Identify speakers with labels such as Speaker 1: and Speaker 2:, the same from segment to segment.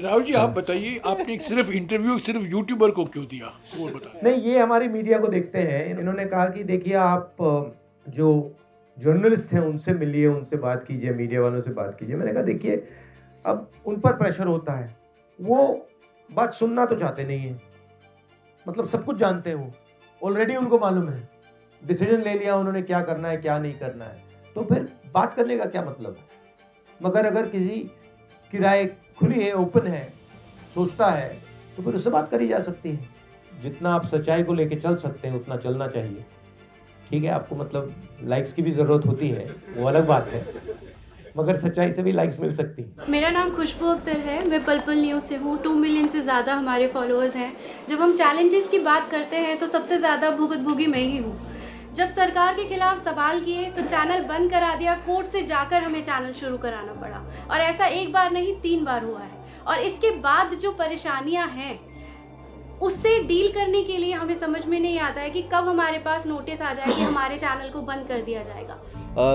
Speaker 1: राहुल जी आप बताइए, आपने सिर्फ इंटरव्यू सिर्फ यूट्यूबर को क्यों दिया, वो बताइए।
Speaker 2: नहीं, ये हमारी मीडिया को देखते हैं। इन्होंने कहा कि देखिए आप जो जर्नलिस्ट हैं उनसे मिलिए, उनसे बात कीजिए, मीडिया वालों से बात कीजिए। मैंने कहा देखिए अब उन पर प्रेशर होता है, वो बात सुनना तो चाहते नहीं है। मतलब सब कुछ जानते हैं वो, ऑलरेडी उनको मालूम है, डिसीजन ले लिया उन्होंने क्या करना है क्या नहीं करना है, तो फिर बात करने का क्या मतलब है। मगर अगर किसी की राय खुली है, ओपन है, सोचता है, तो फिर उससे बात करी जा सकती है। जितना आप सच्चाई को लेके चल सकते हैं उतना चलना चाहिए। ठीक है, आपको मतलब लाइक्स की भी ज़रूरत होती है, वो अलग बात है, मगर सच्चाई से भी लाइक्स मिल सकती है।
Speaker 3: मेरा नाम खुशबू अख्तर है, मैं पल पल न्यूज़ से हूँ। 2 मिलियन से ज़्यादा हमारे फॉलोअर्स हैं। जब हम चैलेंजेस की बात करते हैं तो सबसे ज़्यादा भुगतभोगी मैं ही हूँ। जब सरकार के खिलाफ सवाल किए तो चैनल बंद करा दिया, कोर्ट से जाकर हमें चैनल शुरू कराना पड़ा, और ऐसा एक बार नहीं 3 बार हुआ है। और इसके बाद जो परेशानियाँ हैं उससे डील करने के लिए हमें समझ में नहीं आता है कि कब हमारे पास नोटिस आ जाए कि हमारे चैनल को बंद कर दिया जाएगा।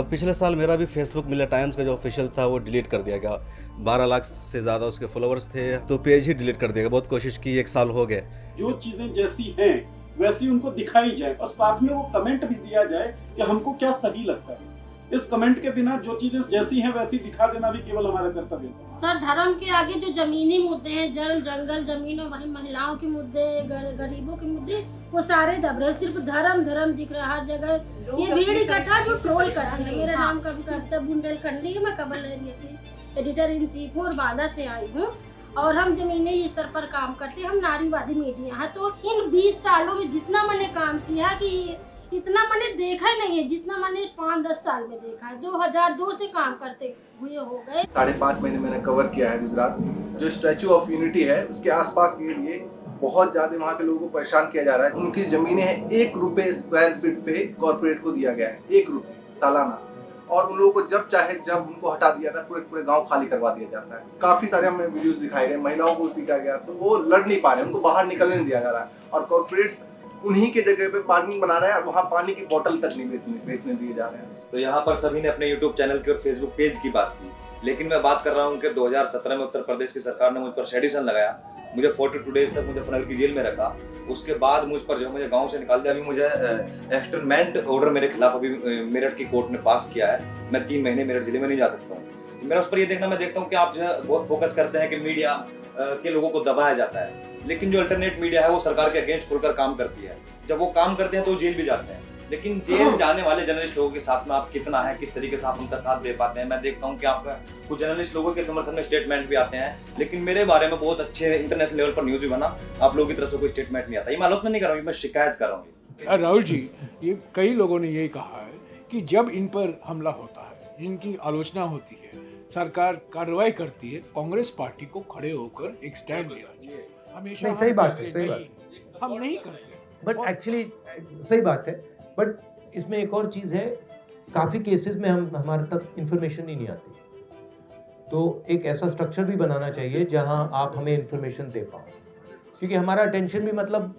Speaker 4: पिछले साल मेरा भी फेसबुक मिला टाइम्स का जो ऑफिशियल था वो डिलीट कर दिया गया। 12 लाख से ज़्यादा उसके फॉलोअर्स थे, तो पेज ही डिलीट कर दिया गया। बहुत कोशिश की, 1 साल हो गए।
Speaker 5: जो चीज़ें जैसी हैं वैसी उनको दिखाई जाए और साथ में वो कमेंट भी दिया जाए कि हमको क्या सही लगता है। इस कमेंट के बिना जो चीजें जैसी हैं वैसी दिखा देना भी केवल हमारा कर्तव्य है।
Speaker 6: सर, धर्म के आगे जो जमीनी मुद्दे हैं, जल जंगल जमीन और वही महिलाओं के मुद्दे, गरीबों के मुद्दे, वो सारे दब रहे। सिर्फ धर्म धर्म दिख रहा है हर जगह। ये भीड़ इकट्ठा जो ट्रोल करती है। मेरा नाम कविता बुंदेलखंडी है, मैं कबल एरिया की एडिटर इन चीफ हूँ और बांदा से आई हूँ। और हम जमीनी स्तर पर काम करते हैं, हम नारीवादी मीडिया है। तो इन 20 सालों में जितना मैंने काम किया कि इतना मैंने देखा ही नहीं है जितना मैंने 5-10 साल में देखा है। 2002 से काम करते हुए हो गए।
Speaker 7: 5.5 महीने मैंने कवर किया है गुजरात। जो स्टैचू ऑफ यूनिटी है उसके आसपास के लिए बहुत ज्यादा वहाँ के लोगों को परेशान किया जा रहा है। उनकी जमीनें हैं 1 रुपए स्क्वायर फीट पे कॉर्पोरेट को दिया गया है, 1 रुपए सालाना। और उन लोगों को जब चाहे जब उनको हटा दिया था, पूरे गांव खाली करवा दिया जाता है। काफी सारे हमें वीडियोस दिखाए गए, महिलाओं को पीटा गया, तो वो लड़ नहीं पा रहे, उनको बाहर निकलने नहीं दिया जा रहा है। और कॉर्पोरेट उन्हीं के जगह पे पार्किंग बना रहा है और वहाँ पानी की बोतल तक नहीं बेचने दिए जा रहे हैं।
Speaker 8: तो यहाँ पर सभी ने अपने यूट्यूब चैनल की और फेसबुक पेज की बात की, लेकिन मैं बात कर रहा हूँ कि 2017 में उत्तर प्रदेश की सरकार ने मुझ पर सेडिशन लगाया। मुझे 42 डेज तक मुझे फनल की जेल में रखा। उसके बाद मुझ पर जो मुझे गांव से निकाल दिया। अभी मुझे एक्सटर्नमेंट ऑर्डर मेरे खिलाफ अभी मेरठ की कोर्ट ने पास किया है। मैं 3 महीने मेरठ जिले में नहीं जा सकता हूँ। तो मेरा उस पर ये देखना, मैं देखता हूँ कि आप जो है बहुत फोकस करते हैं कि मीडिया के लोगों को दबाया जाता है, लेकिन जो अल्टरनेट मीडिया है वो सरकार के अगेंस्ट खुलकर काम करती है। जब वो काम करते हैं तो जेल भी जाते हैं, लेकिन जेल जाने वाले जर्नलिस्ट लोगों के साथ में आप कितना है, किस तरीके से आप उनका साथ दे पाते हैं। मैं देखता हूँ कि आपका कुछ जर्नलिस्ट लोगों के समर्थन में स्टेटमेंट भी आते हैं, लेकिन मेरे बारे में बहुत अच्छे इंटरनेशनल लेवल पर न्यूज भी बना, आप लोगों की तरफ से कोई स्टेटमेंट नहीं आता। ये मैं आलोचना नहीं कर रहा हूँ, मैं शिकायत कर रहा हूँ।
Speaker 1: राहुल जी, ये कई लोगों ने यही कहा है कि जब इन पर हमला होता है, जिनकी आलोचना होती है, सरकार कार्रवाई करती है, कांग्रेस पार्टी को खड़े होकर एक स्टैंड लेना चाहिए। हमेशा
Speaker 2: नहीं, सही बात है, सही
Speaker 1: बात, हम नहीं करते।
Speaker 2: बट एक्चुअली सही बात है, बट इसमें एक और चीज़ है, काफ़ी केसेस में हमारे तक इन्फॉर्मेशन ही नहीं आती। तो एक ऐसा स्ट्रक्चर भी बनाना चाहिए जहां आप हमें इन्फॉर्मेशन दे पाओ, क्योंकि हमारा अटेंशन भी मतलब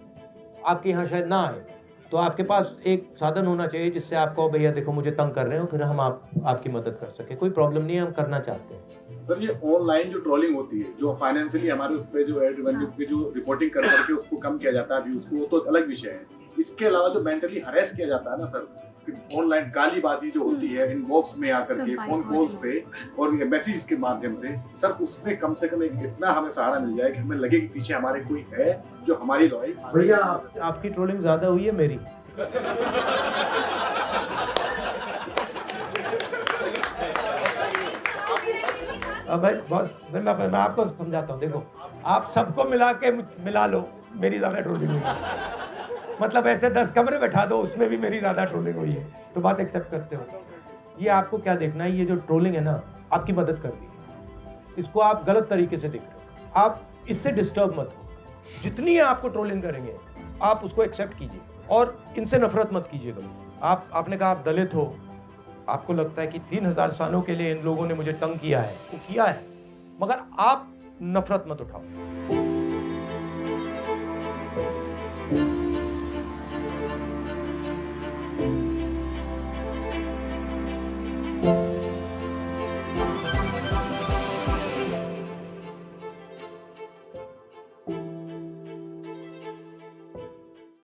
Speaker 2: आपके यहाँ शायद ना आए। तो आपके पास एक साधन होना चाहिए जिससे आप कहो भैया देखो मुझे तंग कर रहे हो, फिर हम आपकी मदद कर सके। कोई प्रॉब्लम नहीं है, हम करना चाहते हैं।
Speaker 7: सर, ये ऑनलाइन जो ट्रोलिंग होती है, जो फाइनेंशियली हमारे उस पे जो एड रेवेन्यू की जो रिपोर्टिंग कर करके उसको कम किया जाता है व्यूज को, वो तो अलग विषय है। इसके अलावा जो मेंटली हरेस किया जाता है ना सर, ऑनलाइन गालीबाजी जो होती है इनबॉक्स में आकर के, फोन कॉल्स पे और मैसेज के माध्यम से, सर उसमें कम से कम एक इतना हमें सहारा मिल जाए कि हमें लगे कि पीछे हमारे कोई है जो हमारी लड़ाई।
Speaker 2: भैया आपकी ट्रोलिंग ज्यादा हुई है मेरी। अब भाई बस मैं आपको समझाता हूँ। देखो, आप सबको मिला लो, मेरी ज्यादा ट्रोलिंग हुई है। मतलब ऐसे 10 कमरे बैठा दो, उसमें भी मेरी ज्यादा ट्रोलिंग हुई है, तो बात एक्सेप्ट करते हो। ये आपको क्या देखना है, ये जो ट्रोलिंग है ना, आपकी मदद कर रही है। इसको आप गलत तरीके से देख रहे हो, आप इससे डिस्टर्ब मत हो। जितनी आपको ट्रोलिंग करेंगे आप उसको एक्सेप्ट कीजिए और इनसे नफरत मत कीजिए कभी। आपने कहा आप दलित हो, आपको लगता है कि 3000 सालों के लिए इन लोगों ने मुझे तंग किया है, वो किया है, मगर आप नफरत मत उठाओ।